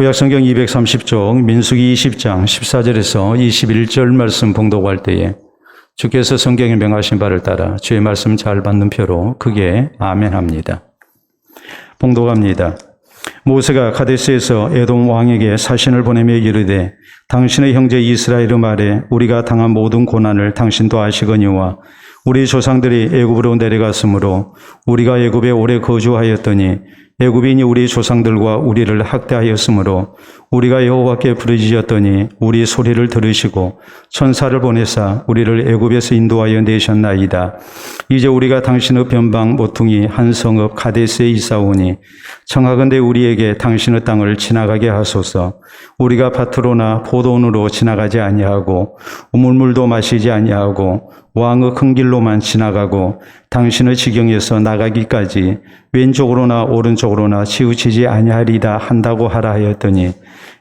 구약성경 230쪽 민수기 20장 14절에서 21절 말씀 봉독할 때에 주께서 성경에 명하신 바를 따라 주의 말씀 잘 받는 표로 크게 아멘합니다. 봉독합니다. 모세가 가데스에서 에돔 왕에게 사신을 보내며 이르되 당신의 형제 이스라엘의 말에 우리가 당한 모든 고난을 당신도 아시거니와 우리 조상들이 애굽으로 내려갔으므로 우리가 애굽에 오래 거주하였더니 애굽인이 우리 조상들과 우리를 학대하였으므로 우리가 여호와께 부르짖었더니 우리 소리를 들으시고 천사를 보내사 우리를 애굽에서 인도하여 내셨나이다. 이제 우리가 당신의 변방 모퉁이 한 성읍 가데스에 있사오니 청하건대 우리에게 당신의 땅을 지나가게 하소서. 우리가 밭으로나 포도원으로 지나가지 아니하고 우물물도 마시지 아니하고 왕의 큰 길로만 지나가고 당신의 지경에서 나가기까지 왼쪽으로나 오른쪽으로나 치우치지 아니하리다 한다고 하라 하였더니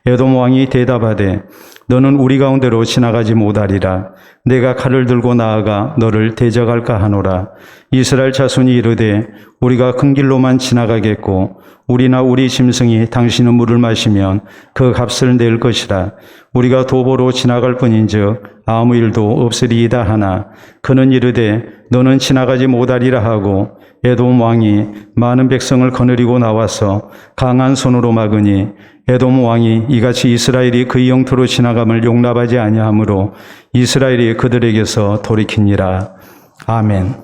에돔 왕이 대답하되 너는 우리 가운데로 지나가지 못하리라. 내가 칼을 들고 나아가 너를 대적할까 하노라. 이스라엘 자손이 이르되 우리가 큰 길로만 지나가겠고 우리나 우리 짐승이 당신의 물을 마시면 그 값을 낼 것이라. 우리가 도보로 지나갈 뿐인즉 아무 일도 없으리이다 하나 그는 이르되 너는 지나가지 못하리라 하고 에돔 왕이 많은 백성을 거느리고 나와서 강한 손으로 막으니 에돔 왕이 이같이 이스라엘이 그의 영토로 지나감을 용납하지 아니하므로 이스라엘이 그들에게서 돌이키니라. 아멘.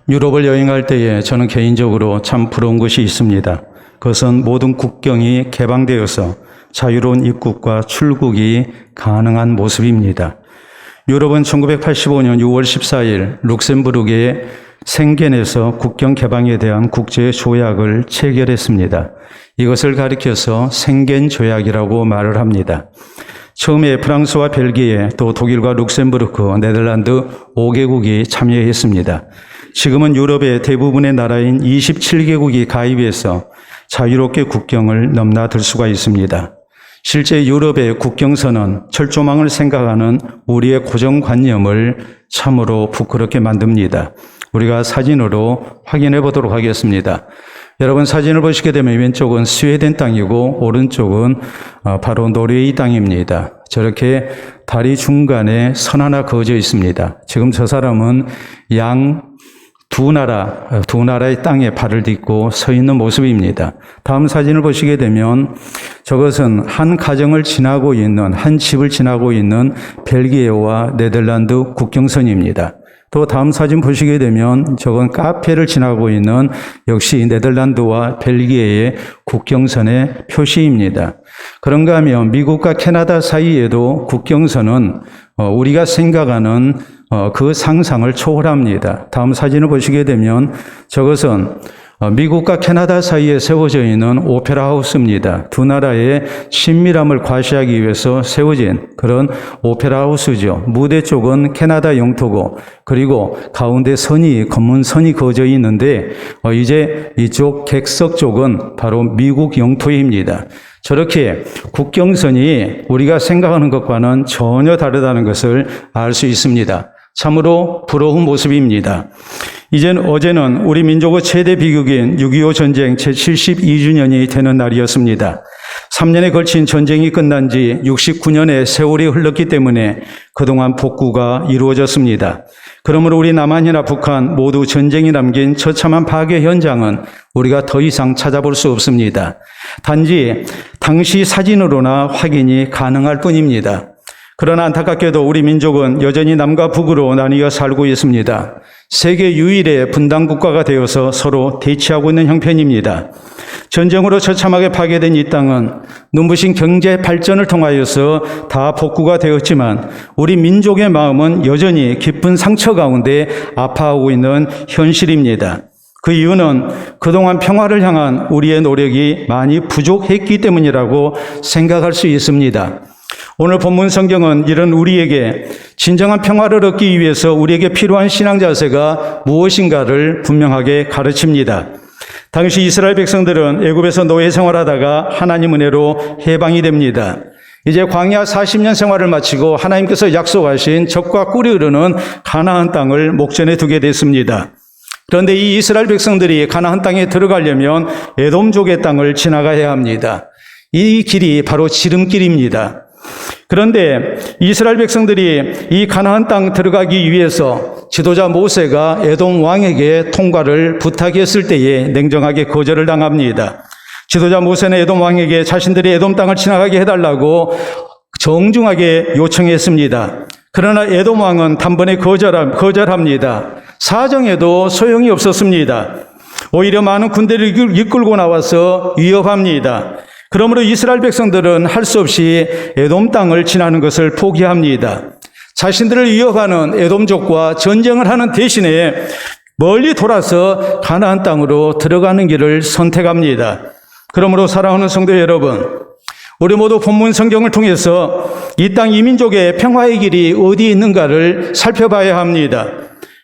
유럽을 여행할 때에 저는 개인적으로 참 부러운 것이 있습니다. 그것은 모든 국경이 개방되어서 자유로운 입국과 출국이 가능한 모습입니다. 유럽은 1985년 6월 14일 룩셈부르크의 생겐에서 국경 개방에 대한 국제 조약을 체결했습니다. 이것을 가리켜서 생겐 조약이라고 말을 합니다. 처음에 프랑스와 벨기에, 또 독일과 룩셈부르크, 네덜란드 5개국이 참여했습니다. 지금은 유럽의 대부분의 나라인 27개국이 가입해서 자유롭게 국경을 넘나들 수가 있습니다. 실제 유럽의 국경선은 철조망을 생각하는 우리의 고정관념을 참으로 부끄럽게 만듭니다. 우리가 사진으로 확인해 보도록 하겠습니다. 여러분 사진을 보시게 되면 왼쪽은 스웨덴 땅이고 오른쪽은 바로 노르웨이 땅입니다. 저렇게 다리 중간에 선 하나 그어져 있습니다. 지금 저 사람은 두 나라의 땅에 발을 딛고 서 있는 모습입니다. 다음 사진을 보시게 되면 저것은 한 가정을 지나고 있는, 한 집을 지나고 있는 벨기에와 네덜란드 국경선입니다. 또 다음 사진 보시게 되면 저건 카페를 지나고 있는 역시 네덜란드와 벨기에의 국경선의 표시입니다. 그런가 하면 미국과 캐나다 사이에도 국경선은 우리가 생각하는 그 상상을 초월합니다. 다음 사진을 보시게 되면 저것은 미국과 캐나다 사이에 세워져 있는 오페라 하우스입니다. 두 나라의 친밀함을 과시하기 위해서 세워진 그런 오페라 하우스죠. 무대 쪽은 캐나다 영토고 그리고 가운데 검은 선이 그어져 있는데 이제 이쪽 객석 쪽은 바로 미국 영토입니다. 저렇게 국경선이 우리가 생각하는 것과는 전혀 다르다는 것을 알 수 있습니다. 참으로 부러운 모습입니다. 어제는 우리 민족의 최대 비극인 6.25 전쟁 제72주년이 되는 날이었습니다. 3년에 걸친 전쟁이 끝난 지 69년의 세월이 흘렀기 때문에 그동안 복구가 이루어졌습니다. 그러므로 우리 남한이나 북한 모두 전쟁이 남긴 처참한 파괴 현장은 우리가 더 이상 찾아볼 수 없습니다. 단지 당시 사진으로나 확인이 가능할 뿐입니다. 그러나 안타깝게도 우리 민족은 여전히 남과 북으로 나뉘어 살고 있습니다. 세계 유일의 분단 국가가 되어서 서로 대치하고 있는 형편입니다. 전쟁으로 처참하게 파괴된 이 땅은 눈부신 경제 발전을 통하여서 다 복구가 되었지만 우리 민족의 마음은 여전히 깊은 상처 가운데 아파하고 있는 현실입니다. 그 이유는 그동안 평화를 향한 우리의 노력이 많이 부족했기 때문이라고 생각할 수 있습니다. 오늘 본문 성경은 이런 우리에게 진정한 평화를 얻기 위해서 우리에게 필요한 신앙 자세가 무엇인가를 분명하게 가르칩니다. 당시 이스라엘 백성들은 애굽에서 노예 생활하다가 하나님 은혜로 해방이 됩니다. 이제 광야 40년 생활을 마치고 하나님께서 약속하신 적과 꿀이 흐르는 가나안 땅을 목전에 두게 됐습니다. 그런데 이 이스라엘 백성들이 가나안 땅에 들어가려면 에돔족의 땅을 지나가야 합니다. 이 길이 바로 지름길입니다. 그런데 이스라엘 백성들이 이 가나안 땅 들어가기 위해서 지도자 모세가 에돔 왕에게 통과를 부탁했을 때에 냉정하게 거절을 당합니다. 지도자 모세는 에돔 왕에게 자신들이 에돔 땅을 지나가게 해달라고 정중하게 요청했습니다. 그러나 에돔 왕은 단번에 거절합니다. 사정해도 소용이 없었습니다. 오히려 많은 군대를 이끌고 나와서 위협합니다. 그러므로 이스라엘 백성들은 할 수 없이 에돔 땅을 지나는 것을 포기합니다. 자신들을 위협하는 에돔족과 전쟁을 하는 대신에 멀리 돌아서 가나안 땅으로 들어가는 길을 선택합니다. 그러므로 사랑하는 성도 여러분, 우리 모두 본문 성경을 통해서 이 땅 이민족의 평화의 길이 어디에 있는가를 살펴봐야 합니다.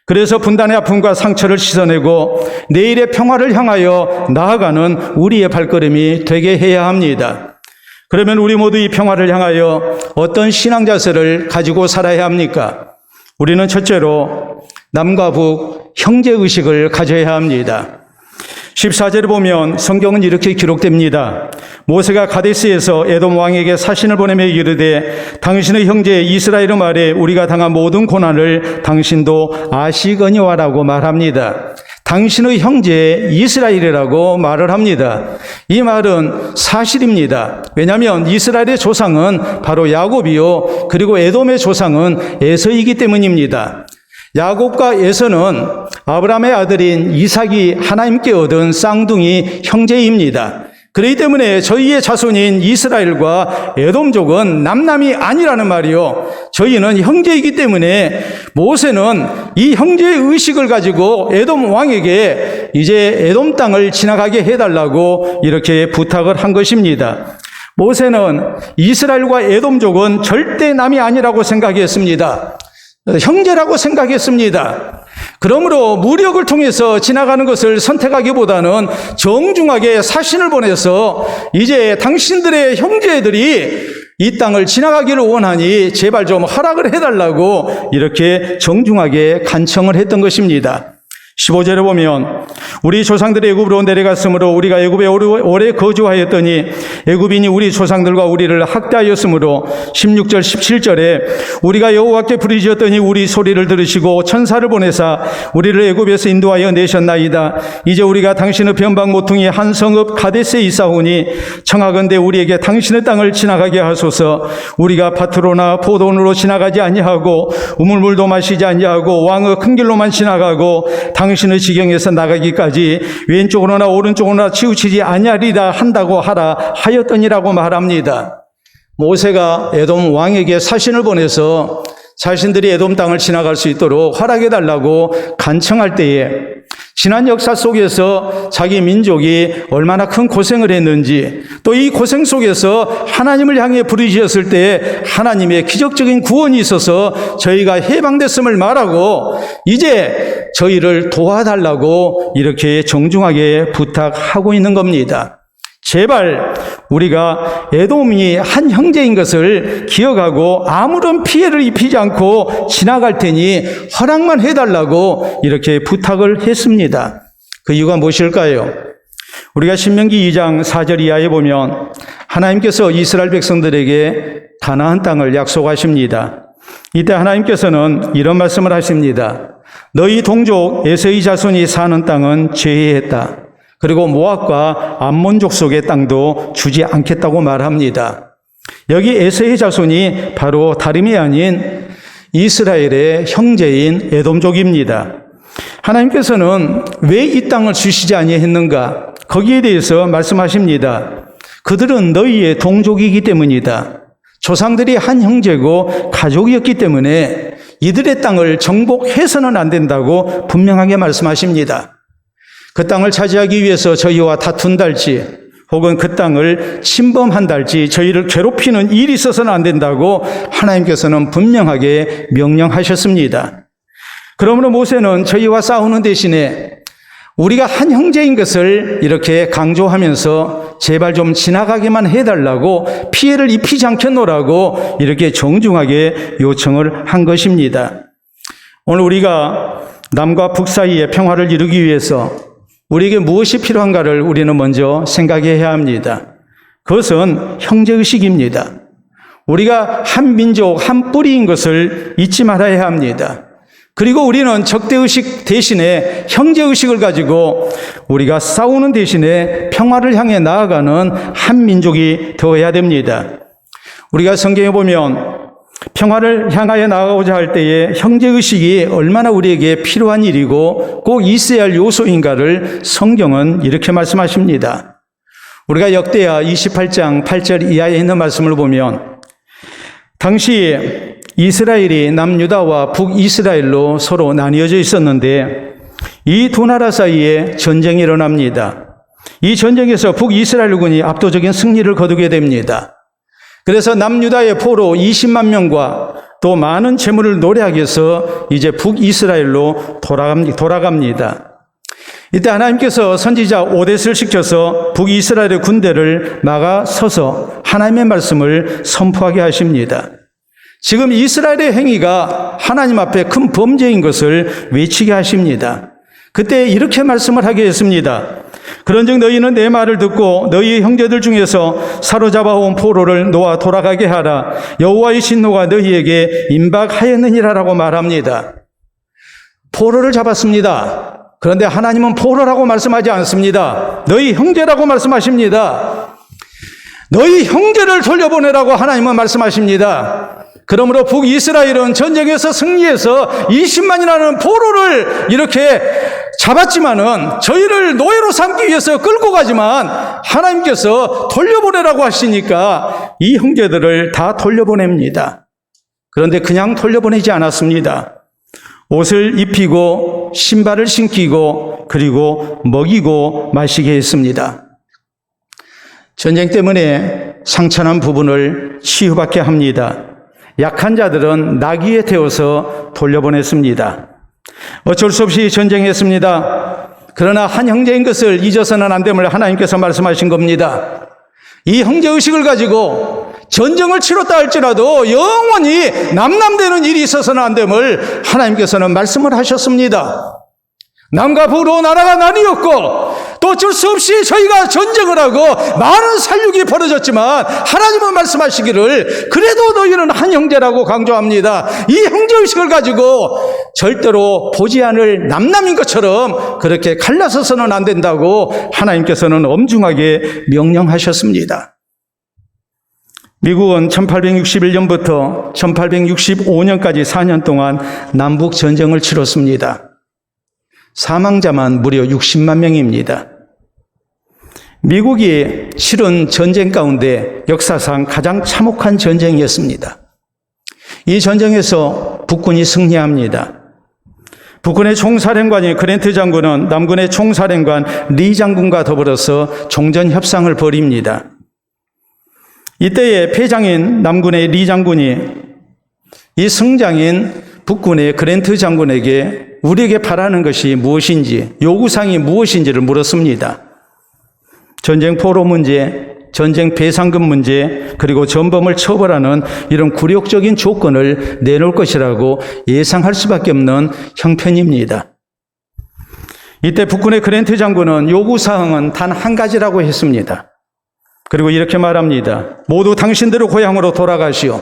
그래서 분단의 아픔과 상처를 씻어내고 내일의 평화를 향하여 나아가는 우리의 발걸음이 되게 해야 합니다. 그러면 우리 모두 이 평화를 향하여 어떤 신앙 자세를 가지고 살아야 합니까? 우리는 첫째로 남과 북 형제의식을 가져야 합니다. 14절에 보면 성경은 이렇게 기록됩니다. 모세가 가데스에서 에돔 왕에게 사신을 보내며 이르되 당신의 형제 이스라엘의 말에 우리가 당한 모든 고난을 당신도 아시거니와라고 말합니다. 당신의 형제 이스라엘이라고 말을 합니다. 이 말은 사실입니다. 왜냐하면 이스라엘의 조상은 바로 야곱이요, 그리고 에돔의 조상은 에서이기 때문입니다. 야곱과 에서는 아브라함의 아들인 이삭이 하나님께 얻은 쌍둥이 형제입니다. 그렇기 때문에 저희의 자손인 이스라엘과 에돔족은 남남이 아니라는 말이요, 저희는 형제이기 때문에 모세는 이 형제의 의식을 가지고 에돔 왕에게 이제 에돔 땅을 지나가게 해달라고 이렇게 부탁을 한 것입니다. 모세는 이스라엘과 에돔족은 절대 남이 아니라고 생각했습니다. 형제라고 생각했습니다. 그러므로 무력을 통해서 지나가는 것을 선택하기보다는 정중하게 사신을 보내서 이제 당신들의 형제들이 이 땅을 지나가기를 원하니 제발 좀 허락을 해달라고 이렇게 정중하게 간청을 했던 것입니다. 15절에 보면 우리 조상들이 애굽으로 내려갔으므로 우리가 애굽에 오래 거주하였더니 애굽인이 우리 조상들과 우리를 학대하였으므로 16절 17절에 우리가 여호와께 부르짖었더니 우리 소리를 들으시고 천사를 보내사 우리를 애굽에서 인도하여 내셨나이다. 이제 우리가 당신의 변방 모퉁이 한 성읍 가데스에 있사오니 청하건대 우리에게 당신의 땅을 지나가게 하소서. 우리가 밭으로나 포도원으로 지나가지 아니하고 우물물도 마시지 아니하고 왕의 큰 길로만 지나가고 당신의 지경에서 나가기까지 왼쪽으로나 오른쪽으로나 치우치지 아니하리다 한다고 하라 하였더니라고 말합니다. 모세가 에돔 왕에게 사신을 보내서 자신들이 에돔 땅을 지나갈 수 있도록 허락해달라고 간청할 때에 지난 역사 속에서 자기 민족이 얼마나 큰 고생을 했는지, 또 이 고생 속에서 하나님을 향해 부르짖었을 때 하나님의 기적적인 구원이 있어서 저희가 해방됐음을 말하고 이제 저희를 도와달라고 이렇게 정중하게 부탁하고 있는 겁니다. 제발 우리가 에돔이 한 형제인 것을 기억하고 아무런 피해를 입히지 않고 지나갈 테니 허락만 해달라고 이렇게 부탁을 했습니다. 그 이유가 무엇일까요? 우리가 신명기 2장 4절 이하에 보면 하나님께서 이스라엘 백성들에게 가나안 땅을 약속하십니다. 이때 하나님께서는 이런 말씀을 하십니다. 너희 동족 에서의 자손이 사는 땅은 제해했다. 그리고 모압과 암몬족 속의 땅도 주지 않겠다고 말합니다. 여기 에서의 자손이 바로 다름이 아닌 이스라엘의 형제인 에돔족입니다. 하나님께서는 왜 이 땅을 주시지 아니했는가? 거기에 대해서 말씀하십니다. 그들은 너희의 동족이기 때문이다. 조상들이 한 형제고 가족이었기 때문에 이들의 땅을 정복해서는 안 된다고 분명하게 말씀하십니다. 그 땅을 차지하기 위해서 저희와 다툰달지 혹은 그 땅을 침범한달지 저희를 괴롭히는 일이 있어서는 안 된다고 하나님께서는 분명하게 명령하셨습니다. 그러므로 모세는 저희와 싸우는 대신에 우리가 한 형제인 것을 이렇게 강조하면서 제발 좀 지나가게만 해달라고, 피해를 입히지 않겠노라고 이렇게 정중하게 요청을 한 것입니다. 오늘 우리가 남과 북 사이의 평화를 이루기 위해서 우리에게 무엇이 필요한가를 우리는 먼저 생각해야 합니다. 그것은 형제의식입니다. 우리가 한 민족, 한 뿌리인 것을 잊지 말아야 합니다. 그리고 우리는 적대의식 대신에 형제의식을 가지고 우리가 싸우는 대신에 평화를 향해 나아가는 한 민족이 되어야 됩니다. 우리가 성경에 보면 평화를 향하여 나아가고자 할 때에 형제의식이 얼마나 우리에게 필요한 일이고 꼭 있어야 할 요소인가를 성경은 이렇게 말씀하십니다. 우리가 역대하 28장 8절 이하에 있는 말씀을 보면 당시 이스라엘이 남유다와 북이스라엘로 서로 나뉘어져 있었는데 이 두 나라 사이에 전쟁이 일어납니다. 이 전쟁에서 북이스라엘군이 압도적인 승리를 거두게 됩니다. 그래서 남유다의 포로 20만 명과 또 많은 재물을 노래하기 위해서 이제 북이스라엘로 돌아갑니다. 이때 하나님께서 선지자 오뎃을 시켜서 북이스라엘의 군대를 막아서서 하나님의 말씀을 선포하게 하십니다. 지금 이스라엘의 행위가 하나님 앞에 큰 범죄인 것을 외치게 하십니다. 그때 이렇게 말씀을 하게 했습니다. 그런즉 너희는 내 말을 듣고 너희 형제들 중에서 사로잡아온 포로를 놓아 돌아가게 하라. 여호와의 진노가 너희에게 임박하였느니라라고 말합니다. 포로를 잡았습니다. 그런데 하나님은 포로라고 말씀하지 않습니다. 너희 형제라고 말씀하십니다. 너희 형제를 돌려보내라고 하나님은 말씀하십니다. 그러므로 북이스라엘은 전쟁에서 승리해서 20만이라는 포로를 이렇게 잡았지만은 저희를 노예로 삼기 위해서 끌고 가지만 하나님께서 돌려보내라고 하시니까 이 형제들을 다 돌려보냅니다. 그런데 그냥 돌려보내지 않았습니다. 옷을 입히고 신발을 신기고 그리고 먹이고 마시게 했습니다. 전쟁 때문에 상처난 부분을 치유받게 합니다. 약한 자들은 나귀에 태워서 돌려보냈습니다. 어쩔 수 없이 전쟁했습니다. 그러나 한 형제인 것을 잊어서는 안 됨을 하나님께서 말씀하신 겁니다. 이 형제의식을 가지고 전쟁을 치렀다 할지라도 영원히 남남되는 일이 있어서는 안 됨을 하나님께서는 말씀을 하셨습니다. 남과 북으로 나라가 나뉘었고 또 어쩔 수 없이 저희가 전쟁을 하고 많은 살육이 벌어졌지만 하나님은 말씀하시기를 그래도 너희는 한 형제라고 강조합니다. 이 형제의식을 가지고 절대로 보지 않을 남남인 것처럼 그렇게 갈라서서는 안 된다고 하나님께서는 엄중하게 명령하셨습니다. 미국은 1861년부터 1865년까지 4년 동안 남북 전쟁을 치렀습니다. 사망자만 무려 60만 명입니다. 미국이 치른 전쟁 가운데 역사상 가장 참혹한 전쟁이었습니다. 이 전쟁에서 북군이 승리합니다. 북군의 총사령관인 그랜트 장군은 남군의 총사령관 리 장군과 더불어서 종전 협상을 벌입니다. 이때의 패장인 남군의 리 장군이 이 승장인 북군의 그랜트 장군에게 우리에게 바라는 것이 무엇인지, 요구사항이 무엇인지를 물었습니다. 전쟁 포로 문제, 전쟁 배상금 문제, 그리고 전범을 처벌하는 이런 굴욕적인 조건을 내놓을 것이라고 예상할 수밖에 없는 형편입니다. 이때 북군의 그랜트 장군은 요구사항은 단 한 가지라고 했습니다. 그리고 이렇게 말합니다. 모두 당신들의 고향으로 돌아가시오.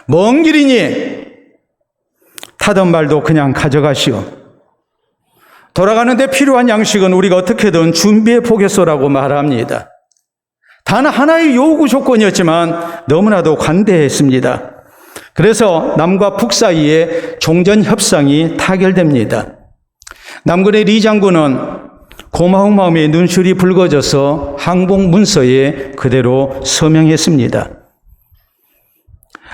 먼 길이니 타던 말도 그냥 가져가시오. 돌아가는데 필요한 양식은 우리가 어떻게든 준비해 보겠소라고 말합니다. 단 하나의 요구 조건이었지만 너무나도 관대했습니다. 그래서 남과 북 사이에 종전 협상이 타결됩니다. 남군의 리 장군은 고마운 마음에 눈술이 붉어져서 항복 문서에 그대로 서명했습니다.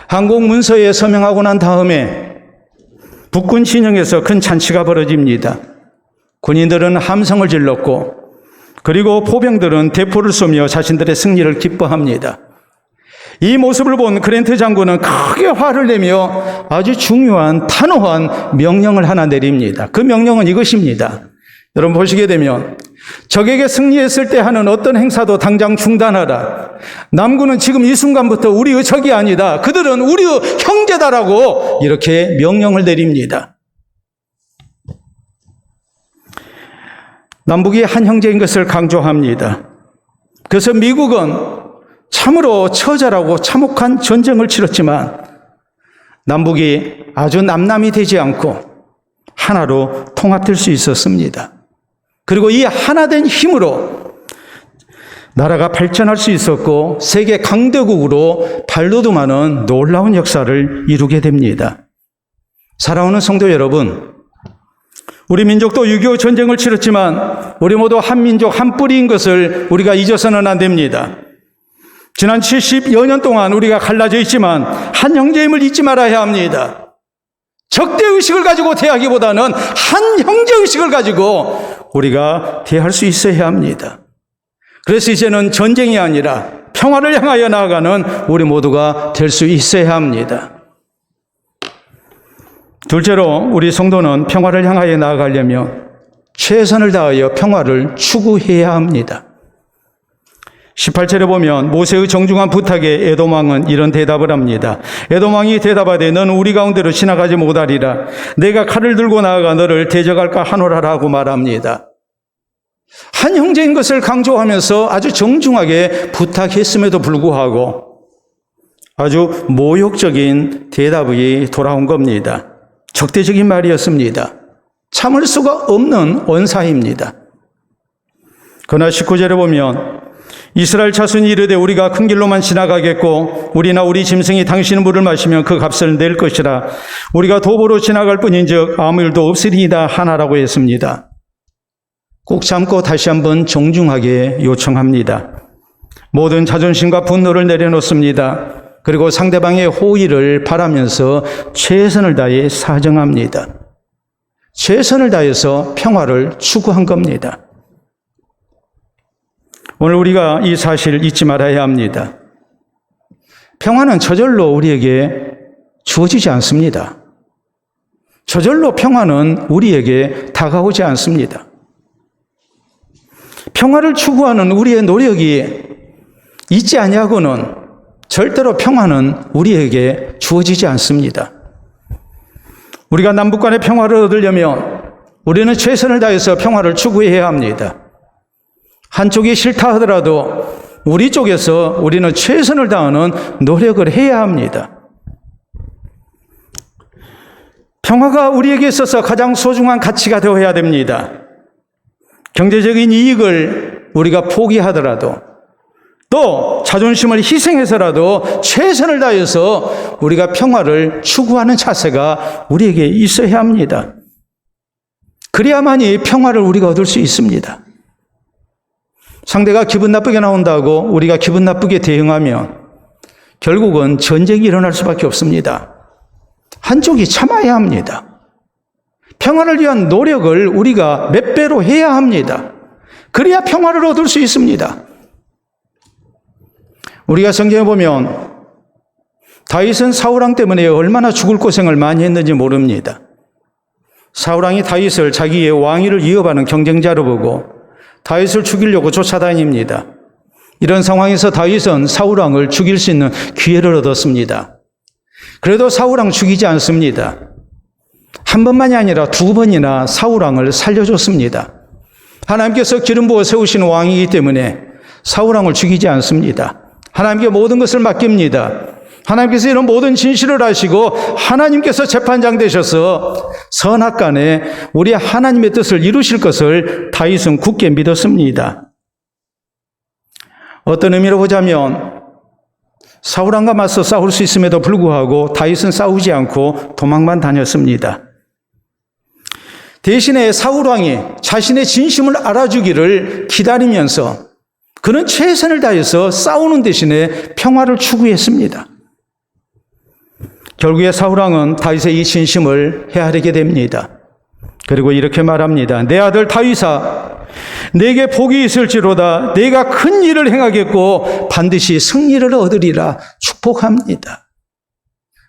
항복 문서에 서명하고 난 다음에 북군 진영에서 큰 잔치가 벌어집니다. 군인들은 함성을 질렀고 그리고 포병들은 대포를 쏘며 자신들의 승리를 기뻐합니다. 이 모습을 본 그랜트 장군은 크게 화를 내며 아주 중요한 단호한 명령을 하나 내립니다. 그 명령은 이것입니다. 여러분 보시게 되면 적에게 승리했을 때 하는 어떤 행사도 당장 중단하라. 남군은 지금 이 순간부터 우리의 적이 아니다. 그들은 우리의 형제다라고 이렇게 명령을 내립니다. 남북이 한 형제인 것을 강조합니다. 그래서 미국은 참으로 처절하고 참혹한 전쟁을 치렀지만 남북이 아주 남남이 되지 않고 하나로 통합될 수 있었습니다. 그리고 이 하나된 힘으로 나라가 발전할 수 있었고 세계 강대국으로 발돋움하는 놀라운 역사를 이루게 됩니다. 사랑하는 성도 여러분, 우리 민족도 6.25 전쟁을 치렀지만 우리 모두 한 민족 한 뿌리인 것을 우리가 잊어서는 안 됩니다. 지난 70여 년 동안 우리가 갈라져 있지만 한 형제임을 잊지 말아야 합니다. 적대의식을 가지고 대하기보다는 한 형제의식을 가지고 우리가 대할 수 있어야 합니다. 그래서 이제는 전쟁이 아니라 평화를 향하여 나아가는 우리 모두가 될 수 있어야 합니다. 둘째로 우리 성도는 평화를 향하여 나아가려면 최선을 다하여 평화를 추구해야 합니다. 18절에 보면 모세의 정중한 부탁에 에돔 왕은 이런 대답을 합니다. 에돔 왕이 대답하되 너는 우리 가운데로 지나가지 못하리라. 내가 칼을 들고 나아가 너를 대적할까 하노라라고 말합니다. 한 형제인 것을 강조하면서 아주 정중하게 부탁했음에도 불구하고 아주 모욕적인 대답이 돌아온 겁니다. 적대적인 말이었습니다. 참을 수가 없는 언사입니다. 그러나 19절에 보면 이스라엘 자손이 이르되 우리가 큰 길로만 지나가겠고 우리나 우리 짐승이 당신의 물을 마시면 그 값을 낼 것이라. 우리가 도보로 지나갈 뿐인즉 아무 일도 없으리이다 하나라고 했습니다. 꼭 참고 다시 한번 정중하게 요청합니다. 모든 자존심과 분노를 내려놓습니다. 그리고 상대방의 호의를 바라면서 최선을 다해 사정합니다. 최선을 다해서 평화를 추구한 겁니다. 오늘 우리가 이 사실을 잊지 말아야 합니다. 평화는 저절로 우리에게 주어지지 않습니다. 저절로 평화는 우리에게 다가오지 않습니다. 평화를 추구하는 우리의 노력이 있지 아니하고는 절대로 평화는 우리에게 주어지지 않습니다. 우리가 남북 간의 평화를 얻으려면 우리는 최선을 다해서 평화를 추구해야 합니다. 한쪽이 싫다 하더라도 우리 쪽에서 우리는 최선을 다하는 노력을 해야 합니다. 평화가 우리에게 있어서 가장 소중한 가치가 되어야 됩니다. 경제적인 이익을 우리가 포기하더라도 또 자존심을 희생해서라도 최선을 다해서 우리가 평화를 추구하는 자세가 우리에게 있어야 합니다. 그래야만이 평화를 우리가 얻을 수 있습니다. 상대가 기분 나쁘게 나온다고 우리가 기분 나쁘게 대응하면 결국은 전쟁이 일어날 수밖에 없습니다. 한쪽이 참아야 합니다. 평화를 위한 노력을 우리가 몇 배로 해야 합니다. 그래야 평화를 얻을 수 있습니다. 우리가 성경에 보면 다윗은 사울왕 때문에 얼마나 죽을 고생을 많이 했는지 모릅니다. 사울왕이 다윗을 자기의 왕위를 이어받는 경쟁자로 보고 다윗을 죽이려고 쫓아다닙니다. 이런 상황에서 다윗은 사울왕을 죽일 수 있는 기회를 얻었습니다. 그래도 사울왕 죽이지 않습니다. 한 번만이 아니라 두 번이나 사울왕을 살려줬습니다. 하나님께서 기름 부어 세우신 왕이기 때문에 사울왕을 죽이지 않습니다. 하나님께 모든 것을 맡깁니다. 하나님께서 이런 모든 진실을 아시고 하나님께서 재판장 되셔서 선악간에 우리 하나님의 뜻을 이루실 것을 다윗은 굳게 믿었습니다. 어떤 의미로 보자면 사울왕과 맞서 싸울 수 있음에도 불구하고 다윗은 싸우지 않고 도망만 다녔습니다. 대신에 사울왕이 자신의 진심을 알아주기를 기다리면서 그는 최선을 다해서 싸우는 대신에 평화를 추구했습니다. 결국에 사울왕은 다윗의 이 진심을 헤아리게 됩니다. 그리고 이렇게 말합니다. 내 아들 다윗아, 내게 복이 있을지로다. 내가 큰 일을 행하겠고 반드시 승리를 얻으리라 축복합니다.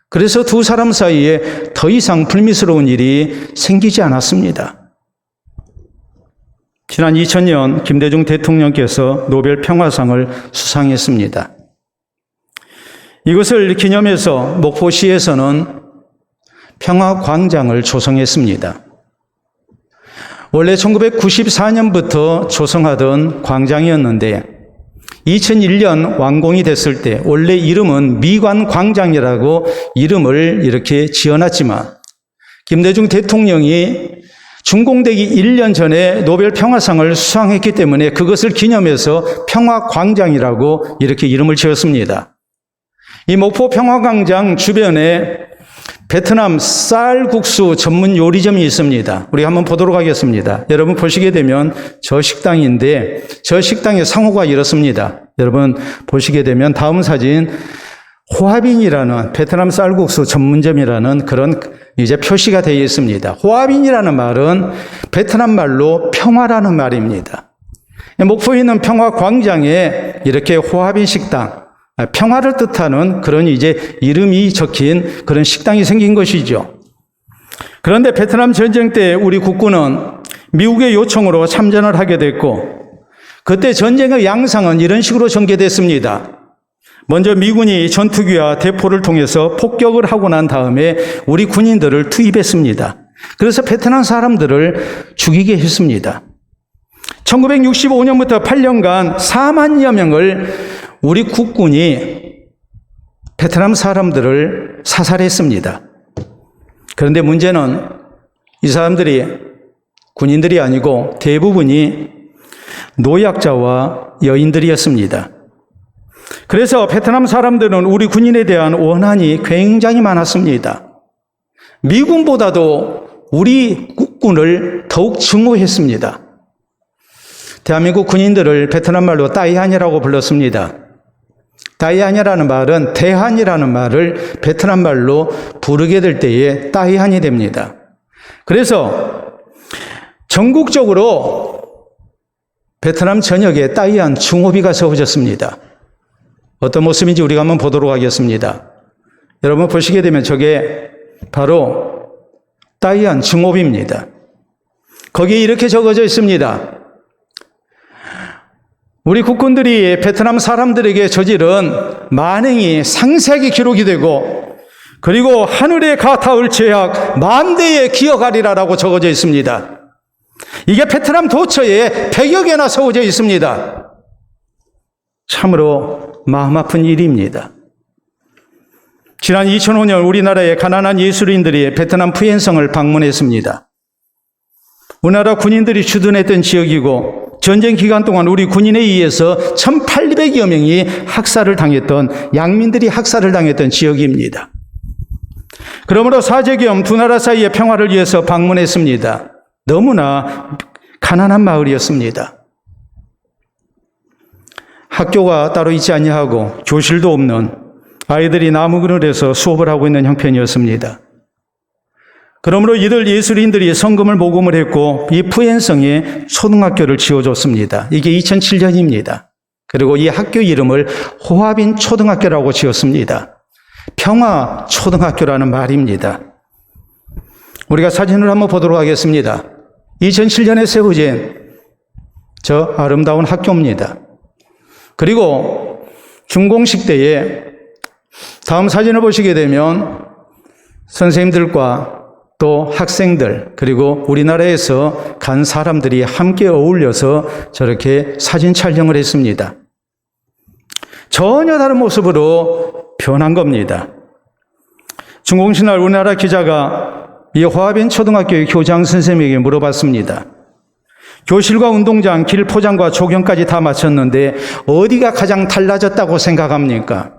그래서 두 사람 사이에 더 이상 불미스러운 일이 생기지 않았습니다. 지난 2000년 김대중 대통령께서 노벨 평화상을 수상했습니다. 이것을 기념해서 목포시에서는 평화광장을 조성했습니다. 원래 1994년부터 조성하던 광장이었는데 2001년 완공이 됐을 때 원래 이름은 미관광장이라고 이름을 이렇게 지어놨지만 김대중 대통령이 준공되기 1년 전에 노벨 평화상을 수상했기 때문에 그것을 기념해서 평화광장이라고 이렇게 이름을 지었습니다. 이 목포 평화광장 주변에 베트남 쌀국수 전문 요리점이 있습니다. 우리 한번 보도록 하겠습니다. 여러분 보시게 되면 저 식당인데 저 식당의 상호가 이렇습니다. 여러분 보시게 되면 다음 사진 호아빈이라는 베트남 쌀국수 전문점이라는 그런 이제 표시가 되어 있습니다. 호아빈이라는 말은 베트남 말로 평화라는 말입니다. 목포에 있는 평화광장에 이렇게 호아빈 식당, 평화를 뜻하는 그런 이제 이름이 적힌 그런 식당이 생긴 것이죠. 그런데 베트남 전쟁 때 우리 국군은 미국의 요청으로 참전을 하게 됐고 그때 전쟁의 양상은 이런 식으로 전개됐습니다. 먼저 미군이 전투기와 대포를 통해서 폭격을 하고 난 다음에 우리 군인들을 투입했습니다. 그래서 베트남 사람들을 죽이게 했습니다. 1965년부터 8년간 4만여 명을 우리 국군이 베트남 사람들을 사살했습니다. 그런데 문제는 이 사람들이 군인들이 아니고 대부분이 노약자와 여인들이었습니다. 그래서 베트남 사람들은 우리 군인에 대한 원한이 굉장히 많았습니다. 미군보다도 우리 국군을 더욱 증오했습니다. 대한민국 군인들을 베트남 말로 따이한이라고 불렀습니다. 따이한이라는 말은 대한이라는 말을 베트남 말로 부르게 될 때에 따이한이 됩니다. 그래서 전국적으로 베트남 전역에 따이한 중호비가 세워졌습니다. 어떤 모습인지 우리가 한번 보도록 하겠습니다. 여러분 보시게 되면 저게 바로 따이한 중호비입니다. 거기에 이렇게 적어져 있습니다. 우리 국군들이 베트남 사람들에게 저지른 만행이 상세하게 기록이 되고 그리고 하늘에 가타을 제약 만대에 기억하리라라고 적어져 있습니다. 이게 베트남 도처에 100여 개나 세워져 있습니다. 참으로 마음 아픈 일입니다. 지난 2005년 우리나라의 가난한 예술인들이 베트남 푸엔성을 방문했습니다. 우리나라 군인들이 주둔했던 지역이고 전쟁 기간 동안 우리 군인에 의해서 1,800여 명이 학살을 당했던 양민들이 학살을 당했던 지역입니다. 그러므로 사제 겸 두 나라 사이의 평화를 위해서 방문했습니다. 너무나 가난한 마을이었습니다. 학교가 따로 있지 아니하고 교실도 없는 아이들이 나무 그늘에서 수업을 하고 있는 형편이었습니다. 그러므로 이들 예술인들이 성금을 모금을 했고 이 푸엔성에 초등학교를 지어줬습니다. 이게 2007년입니다. 그리고 이 학교 이름을 호아빈 초등학교라고 지었습니다. 평화 초등학교라는 말입니다. 우리가 사진을 한번 보도록 하겠습니다. 2007년에 세워진 저 아름다운 학교입니다. 그리고 준공식 때에 다음 사진을 보시게 되면 선생님들과 또 학생들 그리고 우리나라에서 간 사람들이 함께 어울려서 저렇게 사진 촬영을 했습니다. 전혀 다른 모습으로 변한 겁니다. 준공식 날 우리나라 기자가 이 호아빈 초등학교의 교장 선생님에게 물어봤습니다. 교실과 운동장, 길 포장과 조경까지 다 마쳤는데 어디가 가장 달라졌다고 생각합니까?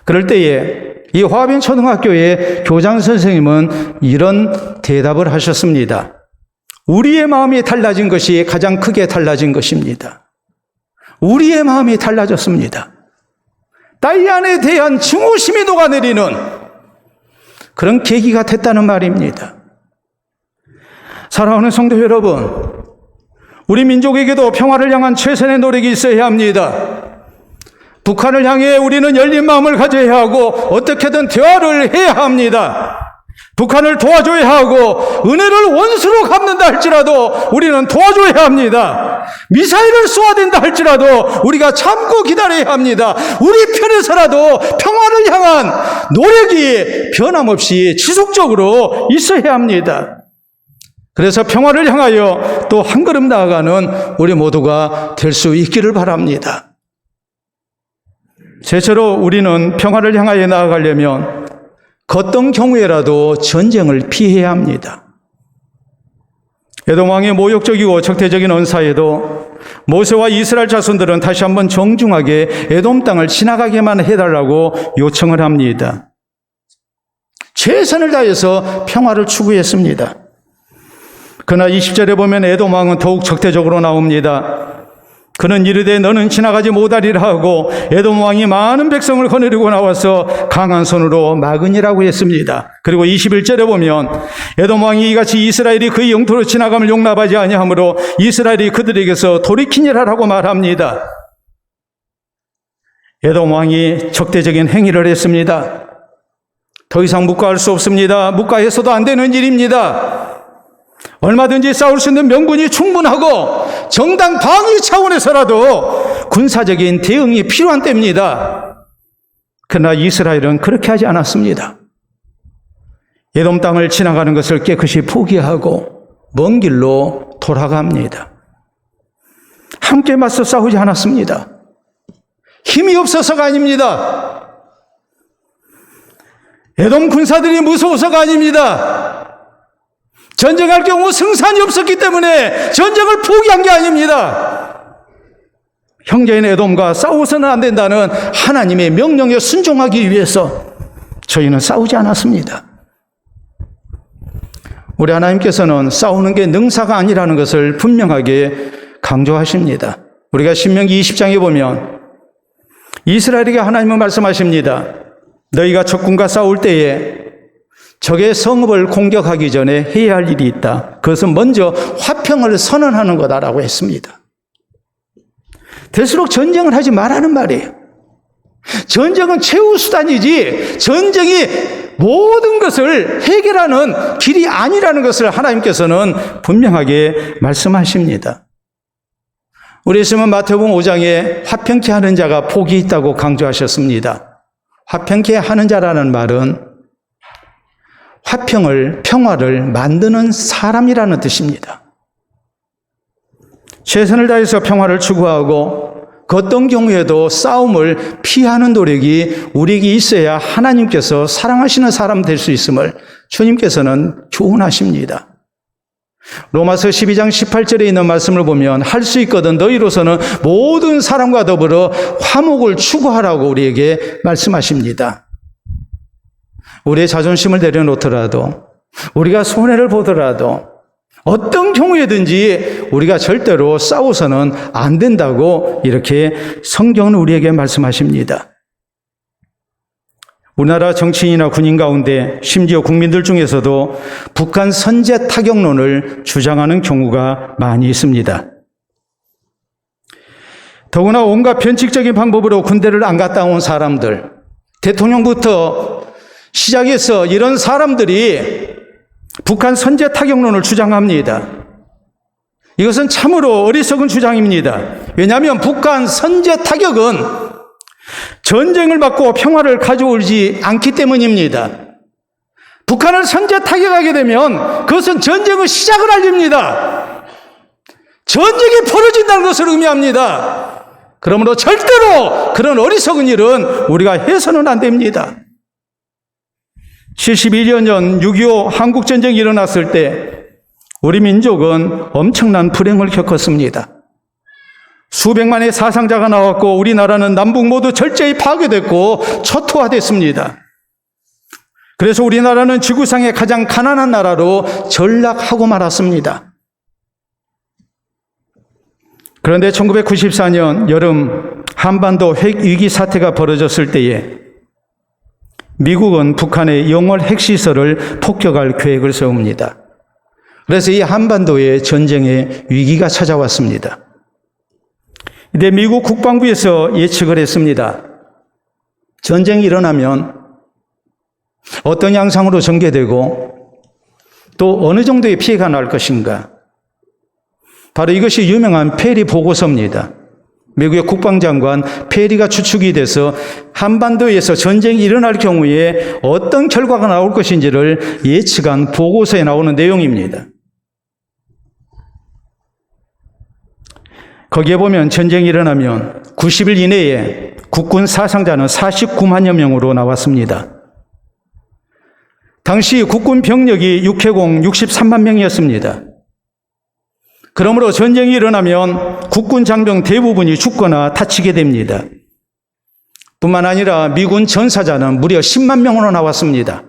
그럴 때에 이 호아빈 초등학교의 교장 선생님은 이런 대답을 하셨습니다. 우리의 마음이 달라진 것이 가장 크게 달라진 것입니다. 우리의 마음이 달라졌습니다. 따이안에 대한 증오심이 녹아내리는 그런 계기가 됐다는 말입니다. 사랑하는 성도 여러분, 우리 민족에게도 평화를 향한 최선의 노력이 있어야 합니다. 북한을 향해 우리는 열린 마음을 가져야 하고 어떻게든 대화를 해야 합니다. 북한을 도와줘야 하고 은혜를 원수로 갚는다 할지라도 우리는 도와줘야 합니다. 미사일을 쏘아댄다 할지라도 우리가 참고 기다려야 합니다. 우리 편에서라도 평화를 향한 노력이 변함없이 지속적으로 있어야 합니다. 그래서 평화를 향하여 또 한 걸음 나아가는 우리 모두가 될 수 있기를 바랍니다. 셋째로 우리는 평화를 향하여 나아가려면 어떤 경우에라도 전쟁을 피해야 합니다. 에돔 왕의 모욕적이고 적대적인 언사에도 모세와 이스라엘 자손들은 다시 한번 정중하게 에돔 땅을 지나가게만 해달라고 요청을 합니다. 최선을 다해서 평화를 추구했습니다. 그러나 20절에 보면 에돔 왕은 더욱 적대적으로 나옵니다. 그는 이르되 너는 지나가지 못하리라 하고 에돔 왕이 많은 백성을 거느리고 나와서 강한 손으로 막으니라고 했습니다. 그리고 21절에 보면 에돔 왕이 이같이 이스라엘이 그의 영토로 지나감을 용납하지 아니하므로 이스라엘이 그들에게서 돌이키니라라고 말합니다. 에돔 왕이 적대적인 행위를 했습니다. 더 이상 묵과할 수 없습니다. 묵과해서도 안 되는 일입니다. 얼마든지 싸울 수 있는 명분이 충분하고 정당 방위 차원에서라도 군사적인 대응이 필요한 때입니다. 그러나 이스라엘은 그렇게 하지 않았습니다. 에돔 땅을 지나가는 것을 깨끗이 포기하고 먼 길로 돌아갑니다. 함께 맞서 싸우지 않았습니다. 힘이 없어서가 아닙니다. 에돔 군사들이 무서워서가 아닙니다. 전쟁할 경우 승산이 없었기 때문에 전쟁을 포기한 게 아닙니다. 형제인 에돔과 싸워서는 안 된다는 하나님의 명령에 순종하기 위해서 저희는 싸우지 않았습니다. 우리 하나님께서는 싸우는 게 능사가 아니라는 것을 분명하게 강조하십니다. 우리가 신명기 20장에 보면 이스라엘에게 하나님은 말씀하십니다. 너희가 적군과 싸울 때에 적의 성읍을 공격하기 전에 해야 할 일이 있다. 그것은 먼저 화평을 선언하는 거다라고 했습니다. 될수록 전쟁을 하지 말라는 말이에요. 전쟁은 최후 수단이지 전쟁이 모든 것을 해결하는 길이 아니라는 것을 하나님께서는 분명하게 말씀하십니다. 우리 예수님은 마태복음 5장에 화평케 하는 자가 복이 있다고 강조하셨습니다. 화평케 하는 자라는 말은 화평을, 평화를 만드는 사람이라는 뜻입니다. 최선을 다해서 평화를 추구하고 그 어떤 경우에도 싸움을 피하는 노력이 우리에게 있어야 하나님께서 사랑하시는 사람 될 수 있음을 주님께서는 교훈하십니다. 로마서 12장 18절에 있는 말씀을 보면 할 수 있거든 너희로서는 모든 사람과 더불어 화목을 추구하라고 우리에게 말씀하십니다. 우리의 자존심을 내려놓더라도 우리가 손해를 보더라도 어떤 경우에든지 우리가 절대로 싸워서는 안 된다고 이렇게 성경은 우리에게 말씀하십니다. 우리나라 정치인이나 군인 가운데 심지어 국민들 중에서도 북한 선제 타격론을 주장하는 경우가 많이 있습니다. 더구나 온갖 변칙적인 방법으로 군대를 안 갔다 온 사람들, 대통령부터 시작해서 이런 사람들이 북한 선제 타격론을 주장합니다. 이것은 참으로 어리석은 주장입니다. 왜냐하면 북한 선제 타격은 전쟁을 막고 평화를 가져오지 않기 때문입니다. 북한을 선제 타격하게 되면 그것은 전쟁의 시작을 알립니다. 전쟁이 벌어진다는 것을 의미합니다. 그러므로 절대로 그런 어리석은 일은 우리가 해서는 안 됩니다. 72년 전 6.25 한국전쟁이 일어났을 때 우리 민족은 엄청난 불행을 겪었습니다. 수백만의 사상자가 나왔고 우리나라는 남북 모두 철저히 파괴됐고 초토화됐습니다. 그래서 우리나라는 지구상의 가장 가난한 나라로 전락하고 말았습니다. 그런데 1994년 여름 한반도 핵위기 사태가 벌어졌을 때에 미국은 북한의 영월 핵시설을 폭격할 계획을 세웁니다. 그래서 이 한반도에 전쟁의 위기가 찾아왔습니다. 근데 미국 국방부에서 예측을 했습니다. 전쟁이 일어나면 어떤 양상으로 전개되고 또 어느 정도의 피해가 날 것인가. 바로 이것이 유명한 페리 보고서입니다. 미국의 국방장관 페리가 추측이 돼서 한반도에서 전쟁이 일어날 경우에 어떤 결과가 나올 것인지를 예측한 보고서에 나오는 내용입니다. 거기에 보면 전쟁이 일어나면 90일 이내에 국군 사상자는 49만여 명으로 나왔습니다. 당시 국군 병력이 육해공 63만 명이었습니다. 그러므로 전쟁이 일어나면 국군 장병 대부분이 죽거나 다치게 됩니다. 뿐만 아니라 미군 전사자는 무려 10만 명으로 나왔습니다.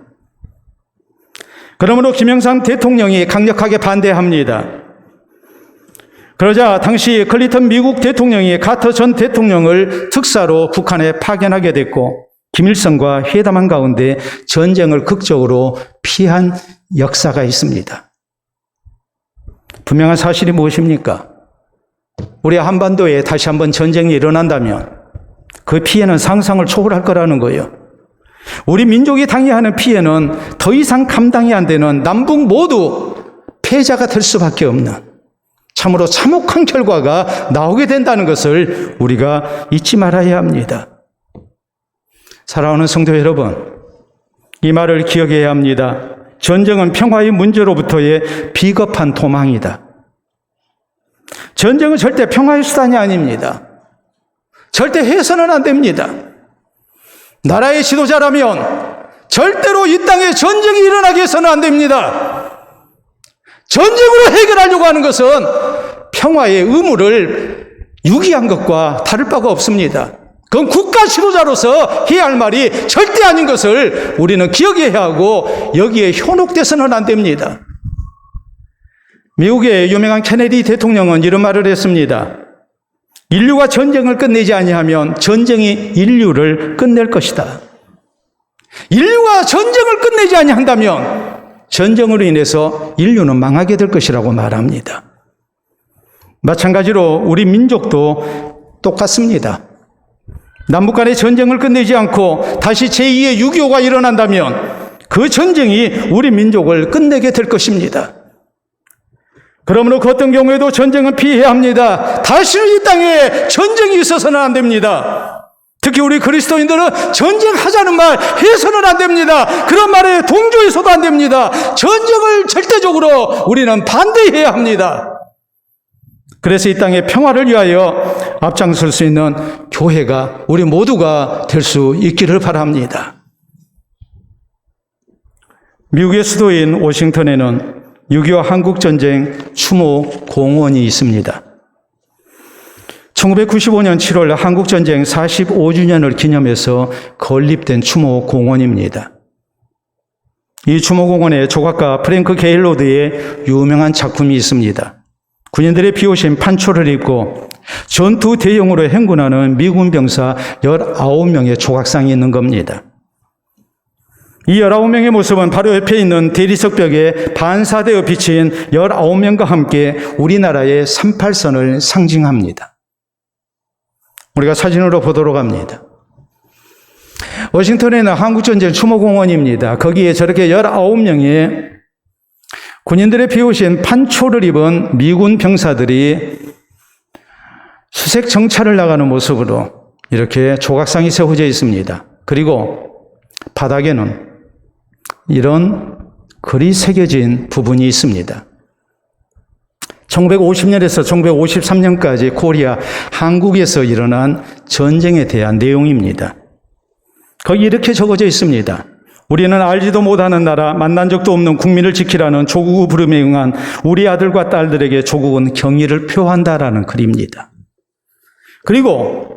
그러므로 김영삼 대통령이 강력하게 반대합니다. 그러자 당시 클린턴 미국 대통령이 카터 전 대통령을 특사로 북한에 파견하게 됐고 김일성과 회담한 가운데 전쟁을 극적으로 피한 역사가 있습니다. 분명한 사실이 무엇입니까? 우리 한반도에 다시 한번 전쟁이 일어난다면 그 피해는 상상을 초월할 거라는 거예요. 우리 민족이 당해야 하는 피해는 더 이상 감당이 안 되는 남북 모두 패자가 될 수밖에 없는 참으로 참혹한 결과가 나오게 된다는 것을 우리가 잊지 말아야 합니다. 사랑하는 성도 여러분, 이 말을 기억해야 합니다. 전쟁은 평화의 문제로부터의 비겁한 도망이다. 전쟁은 절대 평화의 수단이 아닙니다. 절대 해서는 안 됩니다. 나라의 지도자라면 절대로 이 땅에 전쟁이 일어나게 해서는 안 됩니다. 전쟁으로 해결하려고 하는 것은 평화의 의무를 유기한 것과 다를 바가 없습니다. 그건 국가 지도자로서 해야 할 말이 절대 아닌 것을 우리는 기억해야 하고 여기에 현혹돼서는 안 됩니다. 미국의 유명한 케네디 대통령은 이런 말을 했습니다. 인류가 전쟁을 끝내지 아니하면 전쟁이 인류를 끝낼 것이다. 인류가 전쟁을 끝내지 아니한다면 전쟁으로 인해서 인류는 망하게 될 것이라고 말합니다. 마찬가지로 우리 민족도 똑같습니다. 남북 간의 전쟁을 끝내지 않고 다시 제2의 6.25가 일어난다면 그 전쟁이 우리 민족을 끝내게 될 것입니다. 그러므로 그 어떤 경우에도 전쟁은 피해야 합니다. 다시는 이 땅에 전쟁이 있어서는 안 됩니다. 특히 우리 그리스도인들은 전쟁하자는 말 해서는 안 됩니다. 그런 말에 동조해서도 안 됩니다. 전쟁을 절대적으로 우리는 반대해야 합니다. 그래서 이 땅의 평화를 위하여 앞장설 수 있는 교회가 우리 모두가 될 수 있기를 바랍니다. 미국의 수도인 워싱턴에는 6.25 한국전쟁 추모 공원이 있습니다. 1995년 7월 한국전쟁 45주년을 기념해서 건립된 추모 공원입니다. 이 추모 공원에 조각가 프랭크 게일로드의 유명한 작품이 있습니다. 군인들의 비오신 판초를 입고 전투 대용으로 행군하는 미군 병사 19명의 조각상이 있는 겁니다. 이 19명의 모습은 바로 옆에 있는 대리석 벽에 반사되어 비친 19명과 함께 우리나라의 38선을 상징합니다. 우리가 사진으로 보도록 합니다. 워싱턴에는 한국전쟁 추모공원입니다. 거기에 저렇게 19명의 군인들의 비오신 판초를 입은 미군 병사들이 수색 정찰을 나가는 모습으로 이렇게 조각상이 세워져 있습니다. 그리고 바닥에는 이런 글이 새겨진 부분이 있습니다. 1950년에서 1953년까지 코리아, 한국에서 일어난 전쟁에 대한 내용입니다. 거기 이렇게 적어져 있습니다. 우리는 알지도 못하는 나라, 만난 적도 없는 국민을 지키라는 조국의 부름에 응한 우리 아들과 딸들에게 조국은 경의를 표한다라는 글입니다. 그리고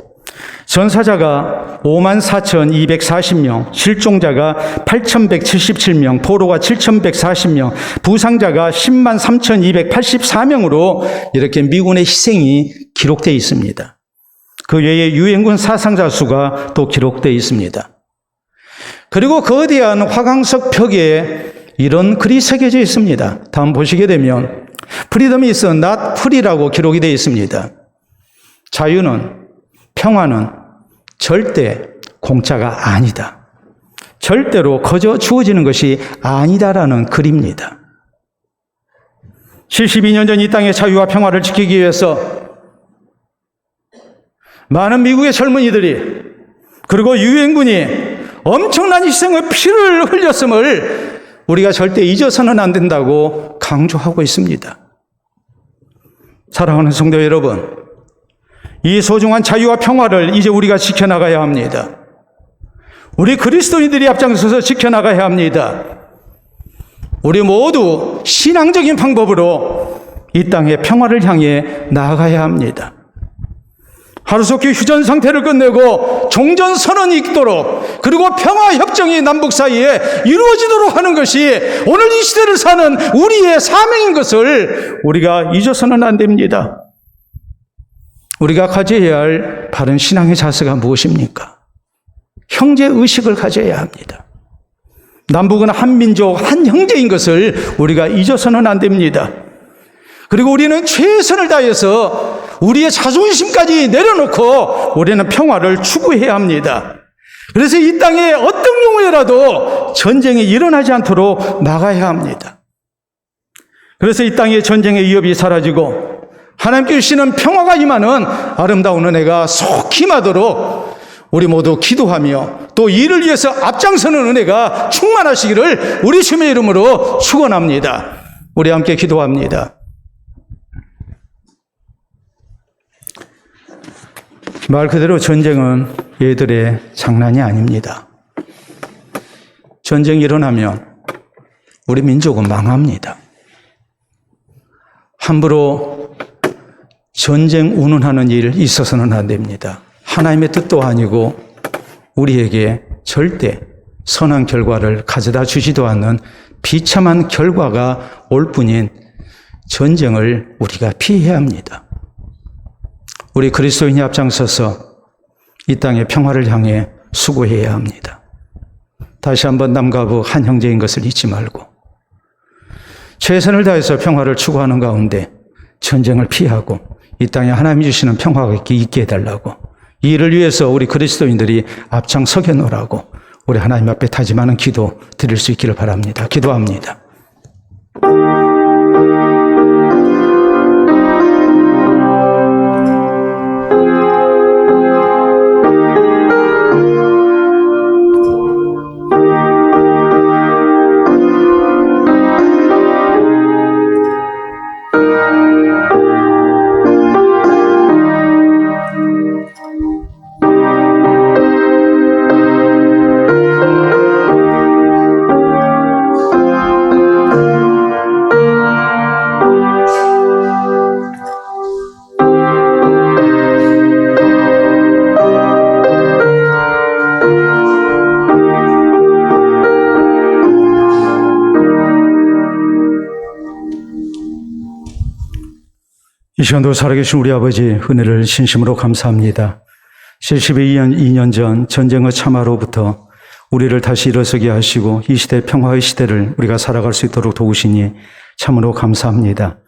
전사자가 54,240명, 실종자가 8,177명, 포로가 7,140명, 부상자가 103,284명으로 이렇게 미군의 희생이 기록되어 있습니다. 그 외에 유엔군 사상자 수가 또 기록되어 있습니다. 그리고 거대한 화강석 벽에 이런 글이 새겨져 있습니다. 다음 보시게 되면 Freedom is not free라고 기록이 되어 있습니다. 자유는, 평화는 절대 공짜가 아니다. 절대로 거저 주어지는 것이 아니다라는 글입니다. 72년 전 이 땅의 자유와 평화를 지키기 위해서 많은 미국의 젊은이들이 그리고 유엔군이 엄청난 희생의 피를 흘렸음을 우리가 절대 잊어서는 안 된다고 강조하고 있습니다. 사랑하는 성도 여러분, 이 소중한 자유와 평화를 이제 우리가 지켜나가야 합니다. 우리 그리스도인들이 앞장서서 지켜나가야 합니다. 우리 모두 신앙적인 방법으로 이 땅의 평화를 향해 나아가야 합니다. 하루속히 휴전 상태를 끝내고 종전선언이 있도록, 그리고 평화협정이 남북 사이에 이루어지도록 하는 것이 오늘 이 시대를 사는 우리의 사명인 것을 우리가 잊어서는 안 됩니다. 우리가 가져야 할 바른 신앙의 자세가 무엇입니까? 형제의식을 가져야 합니다. 남북은 한 민족, 한 형제인 것을 우리가 잊어서는 안 됩니다. 그리고 우리는 최선을 다해서 우리의 자존심까지 내려놓고 우리는 평화를 추구해야 합니다. 그래서 이 땅에 어떤 경우에라도 전쟁이 일어나지 않도록 막아야 합니다. 그래서 이 땅에 전쟁의 위협이 사라지고 하나님께 주시는 평화가 임하는 아름다운 은혜가 속히 임하도록 우리 모두 기도하며 또 이를 위해서 앞장서는 은혜가 충만하시기를 우리 주님의 이름으로 축원합니다. 우리 함께 기도합니다. 말 그대로 전쟁은 얘들의 장난이 아닙니다. 전쟁이 일어나면 우리 민족은 망합니다. 함부로 전쟁 운운하는 일 있어서는 안 됩니다. 하나님의 뜻도 아니고 우리에게 절대 선한 결과를 가져다 주지도 않는 비참한 결과가 올 뿐인 전쟁을 우리가 피해야 합니다. 우리 그리스도인이 앞장서서 이 땅의 평화를 향해 수고해야 합니다. 다시 한번 남과 북 한 형제인 것을 잊지 말고 최선을 다해서 평화를 추구하는 가운데 전쟁을 피하고 이 땅에 하나님이 주시는 평화가 있게 해달라고, 이 일을 위해서 우리 그리스도인들이 앞장서게 놓으라고 우리 하나님 앞에 다짐하는 기도 드릴 수 있기를 바랍니다. 기도합니다. 이 시간도 살아계신 우리 아버지 은혜를 진심으로 감사합니다. 72년 전 전쟁의 참화로부터 우리를 다시 일어서게 하시고 이 시대 평화의 시대를 우리가 살아갈 수 있도록 도우시니 참으로 감사합니다.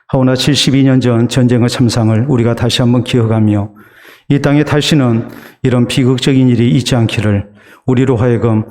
하오나 72년 전 전쟁의 참상을 우리가 다시 한번 기억하며 이 땅에 다시는 이런 비극적인 일이 있지 않기를 우리로 하여금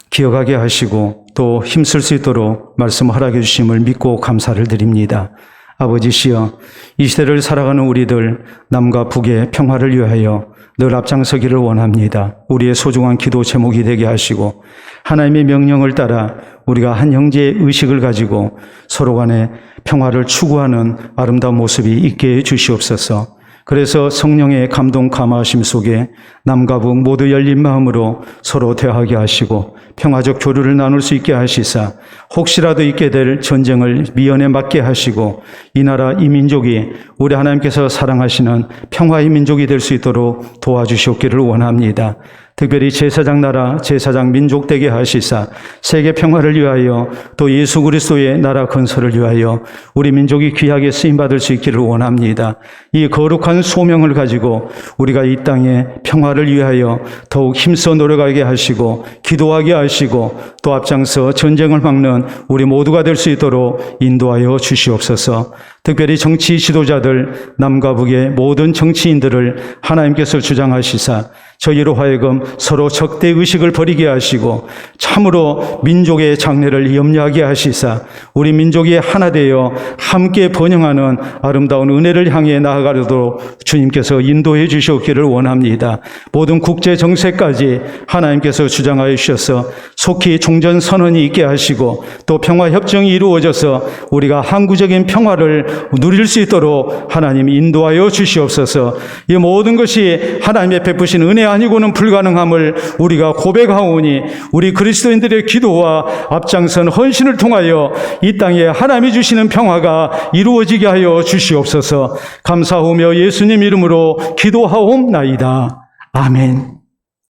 기억하게 하시고 또 힘쓸 수 있도록 말씀 허락해 주심을 믿고 감사를 드립니다. 아버지시여, 이 시대를 살아가는 우리들 남과 북의 평화를 위하여 늘 앞장서기를 원합니다. 우리의 소중한 기도 제목이 되게 하시고 하나님의 명령을 따라 우리가 한 형제의 의식을 가지고 서로 간에 평화를 추구하는 아름다운 모습이 있게 해 주시옵소서. 그래서 성령의 감동 감화하심 속에 남과 북 모두 열린 마음으로 서로 대화하게 하시고 평화적 교류를 나눌 수 있게 하시사 혹시라도 있게 될 전쟁을 미연에 막게 하시고 이 나라 이 민족이 우리 하나님께서 사랑하시는 평화의 민족이 될 수 있도록 도와주시옵기를 원합니다. 특별히 제사장 나라, 제사장 민족 되게 하시사 세계 평화를 위하여 또 예수 그리스도의 나라 건설을 위하여 우리 민족이 귀하게 쓰임받을 수 있기를 원합니다. 이 거룩한 소명을 가지고 우리가 이 땅의 평화를 위하여 더욱 힘써 노력하게 하시고 기도하게 하시고 또 앞장서 전쟁을 막는 우리 모두가 될 수 있도록 인도하여 주시옵소서. 특별히 정치 지도자들, 남과 북의 모든 정치인들을 하나님께서 주장하시사 저희로 하여금 서로 적대의식을 버리게 하시고 참으로 민족의 장래를 염려하게 하시사 우리 민족이 하나 되어 함께 번영하는 아름다운 은혜를 향해 나아가도록 주님께서 인도해 주시옵기를 원합니다. 모든 국제 정세까지 하나님께서 주장하여 주셔서 속히 종전선언이 있게 하시고 또 평화협정이 이루어져서 우리가 항구적인 평화를 누릴 수 있도록 하나님 인도하여 주시옵소서. 이 모든 것이 하나님의 베푸신 은혜 아니고는 불가능함을 우리가 고백하오니 우리 그리스도인들의 기도와 앞장선 헌신을 통하여 이 땅에 하나님이 주시는 평화가 이루어지게 하여 주시옵소서. 감사하며 예수님 이름으로 기도하옵나이다. 아멘.